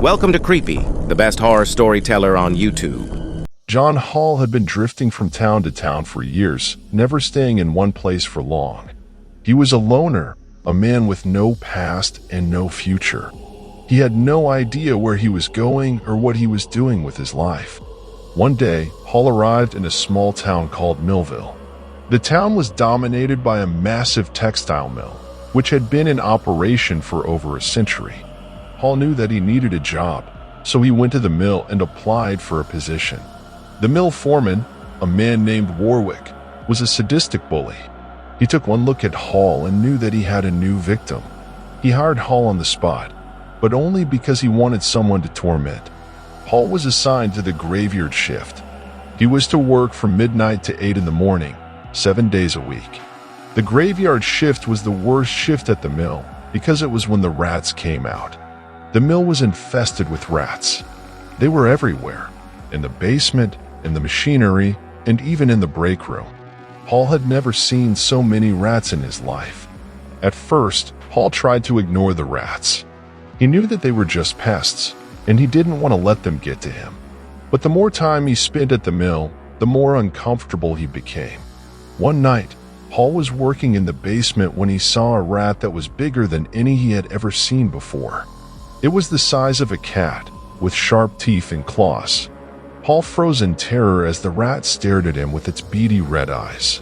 Welcome to Creepy, the best horror storyteller on YouTube. John Hall had been drifting from town to town for years, never staying in one place for long. He was a loner, a man with no past and no future. He had no idea where he was going or what he was doing with his life. One day, Hall arrived in a small town called Millville. The town was dominated by a massive textile mill, which had been in operation for over a century. Hall knew that he needed a job, so he went to the mill and applied for a position. The mill foreman, a man named Warwick, was a sadistic bully. He took one look at Hall and knew that he had a new victim. He hired Hall on the spot, but only because he wanted someone to torment. Hall was assigned to the graveyard shift. He was to work from midnight to 8 in the morning, 7 days a week. The graveyard shift was the worst shift at the mill because it was when the rats came out. The mill was infested with rats. They were everywhere, in the basement, in the machinery, and even in the break room. Hall had never seen so many rats in his life. At first, Hall tried to ignore the rats. He knew that they were just pests, and he didn't want to let them get to him. But the more time he spent at the mill, the more uncomfortable he became. One night, Hall was working in the basement when he saw a rat that was bigger than any he had ever seen before. It was the size of a cat, with sharp teeth and claws. Hall froze in terror as the rat stared at him with its beady red eyes.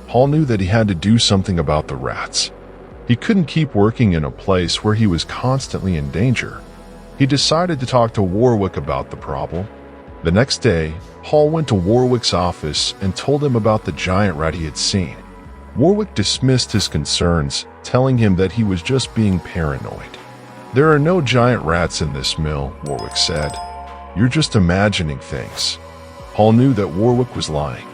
Hall knew that he had to do something about the rats. He couldn't keep working in a place where he was constantly in danger. He decided to talk to Warwick about the problem. The next day, Hall went to Warwick's office and told him about the giant rat he had seen. Warwick dismissed his concerns, telling him that he was just being paranoid. "There are no giant rats in this mill," Warwick said. "You're just imagining things." Hall knew that Warwick was lying.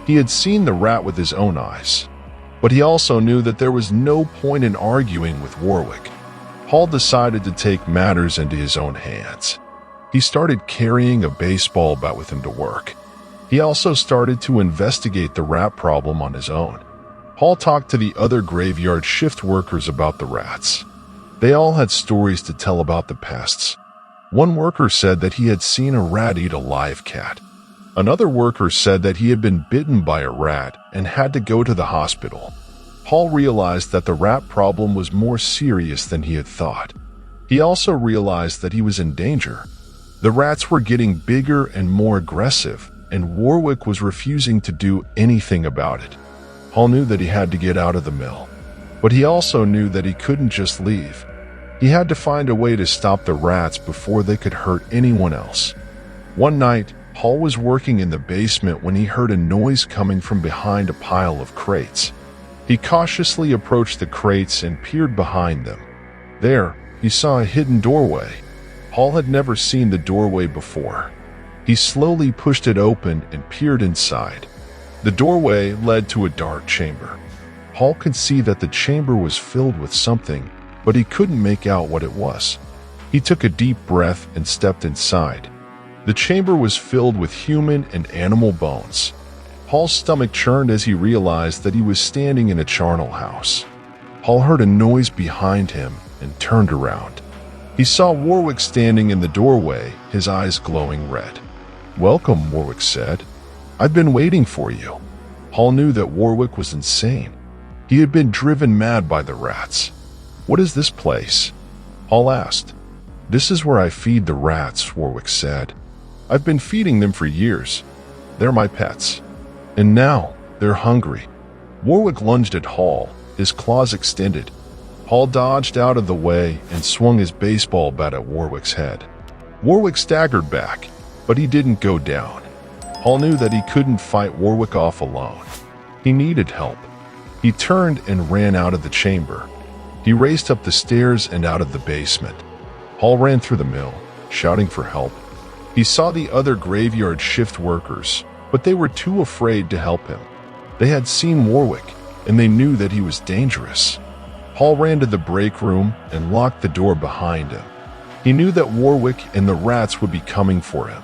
He had seen the rat with his own eyes. But he also knew that there was no point in arguing with Warwick. Hall decided to take matters into his own hands. He started carrying a baseball bat with him to work. He also started to investigate the rat problem on his own. Hall talked to the other graveyard shift workers about the rats. They all had stories to tell about the pests. One worker said that he had seen a rat eat a live cat. Another worker said that he had been bitten by a rat and had to go to the hospital. Hall realized that the rat problem was more serious than he had thought. He also realized that he was in danger. The rats were getting bigger and more aggressive, and Warwick was refusing to do anything about it. Hall knew that he had to get out of the mill, but he also knew that he couldn't just leave. He had to find a way to stop the rats before they could hurt anyone else. One night, Hall was working in the basement when he heard a noise coming from behind a pile of crates. He cautiously approached the crates and peered behind them. There, he saw a hidden doorway. Hall had never seen the doorway before. He slowly pushed it open and peered inside. The doorway led to a dark chamber. Hall could see that the chamber was filled with something, but he couldn't make out what it was. He took a deep breath and stepped inside. The chamber was filled with human and animal bones. Hall's stomach churned as he realized that he was standing in a charnel house. Hall heard a noise behind him and turned around. He saw Warwick standing in the doorway, his eyes glowing red. "Welcome," Warwick said. "I've been waiting for you." Hall knew that Warwick was insane. He had been driven mad by the rats. "What is this place?" Hall asked. "This is where I feed the rats," Warwick said. "I've been feeding them for years. They're my pets. And now, they're hungry." Warwick lunged at Hall, his claws extended. Hall dodged out of the way and swung his baseball bat at Warwick's head. Warwick staggered back, but he didn't go down. Hall knew that he couldn't fight Warwick off alone. He needed help. He turned and ran out of the chamber. He raced up the stairs and out of the basement. Hall ran through the mill, shouting for help. He saw the other graveyard shift workers, but they were too afraid to help him. They had seen Warwick, and they knew that he was dangerous. Hall ran to the break room and locked the door behind him. He knew that Warwick and the rats would be coming for him.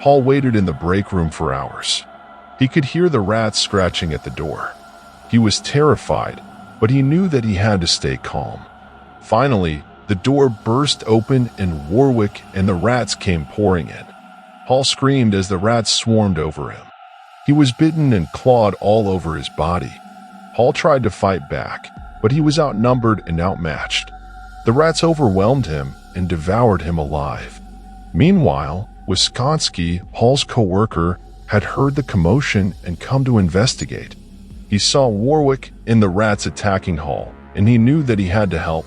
Hall waited in the break room for hours. He could hear the rats scratching at the door. He was terrified, but he knew that he had to stay calm. Finally, The door burst open and Warwick and the rats came pouring in. Hall screamed as the rats swarmed over him. He was bitten and clawed all over his body. Hall tried to fight back, but he was outnumbered and outmatched. The rats overwhelmed him and devoured him alive. Meanwhile, Wisconski, Hall's co-worker, had heard the commotion and come to investigate. He saw Warwick and the rats attacking Hall, and he knew that he had to help.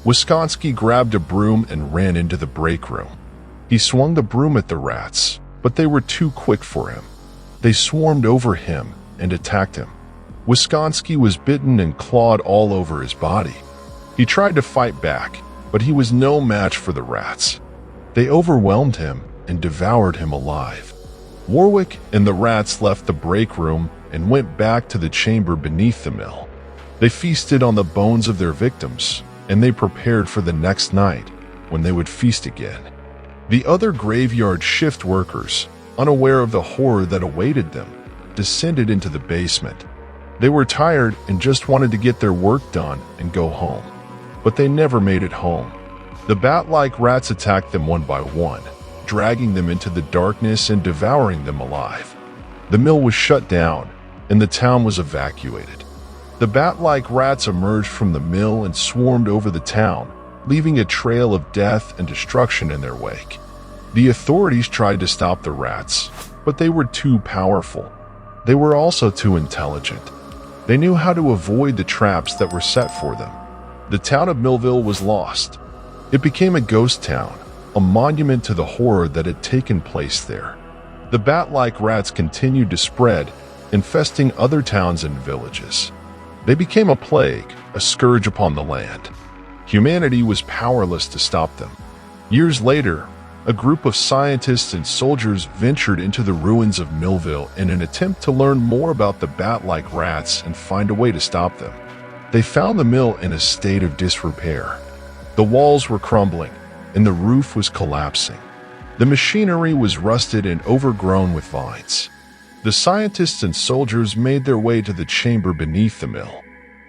Wisconski grabbed a broom and ran into the break room. He swung the broom at the rats, but they were too quick for him. They swarmed over him and attacked him. Wisconski was bitten and clawed all over his body. He tried to fight back, but he was no match for the rats. They overwhelmed him and devoured him alive. Warwick and the rats left the break room and went back to the chamber beneath the mill. They feasted on the bones of their victims, and they prepared for the next night when they would feast again. The other graveyard shift workers, unaware of the horror that awaited them, descended into the basement. They were tired and just wanted to get their work done and go home. But they never made it home. The bat-like rats attacked them one by one, dragging them into the darkness and devouring them alive. The mill was shut down, and the town was evacuated. The bat-like rats emerged from the mill and swarmed over the town, leaving a trail of death and destruction in their wake. The authorities tried to stop the rats, but they were too powerful. They were also too intelligent. They knew how to avoid the traps that were set for them. The town of Millville was lost. It became a ghost town, a monument to the horror that had taken place there. The bat-like rats continued to spread, infesting other towns and villages. They became a plague, a scourge upon the land. Humanity was powerless to stop them. Years later, a group of scientists and soldiers ventured into the ruins of Millville in an attempt to learn more about the bat-like rats and find a way to stop them. They found the mill in a state of disrepair. The walls were crumbling, and the roof was collapsing. The machinery was rusted and overgrown with vines. The scientists and soldiers made their way to the chamber beneath the mill.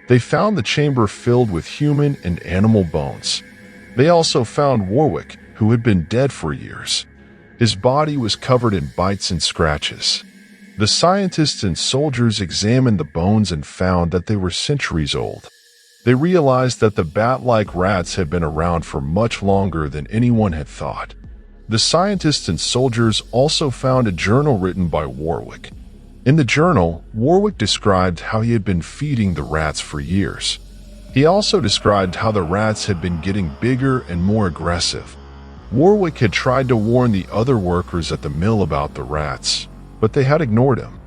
They found the chamber filled with human and animal bones. They also found Warwick, who had been dead for years. His body was covered in bites and scratches. The scientists and soldiers examined the bones and found that they were centuries old. They realized that the bat-like rats had been around for much longer than anyone had thought. The scientists and soldiers also found a journal written by Warwick. In the journal, Warwick described how he had been feeding the rats for years. He also described how the rats had been getting bigger and more aggressive. Warwick had tried to warn the other workers at the mill about the rats, but they had ignored him.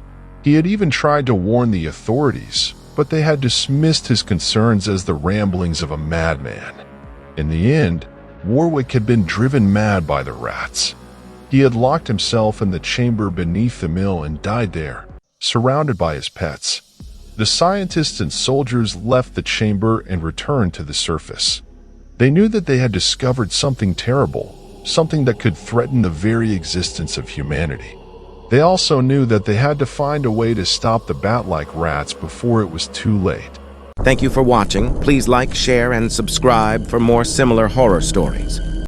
He had even tried to warn the authorities, but they had dismissed his concerns as the ramblings of a madman. In the end, Warwick had been driven mad by the rats. He had locked himself in the chamber beneath the mill and died there, surrounded by his pets. The scientists and soldiers left the chamber and returned to the surface. They knew that they had discovered something terrible, something that could threaten the very existence of humanity. They also knew that they had to find a way to stop the bat-like rats before it was too late. Thank you for watching. Please like, share, and subscribe for more similar horror stories.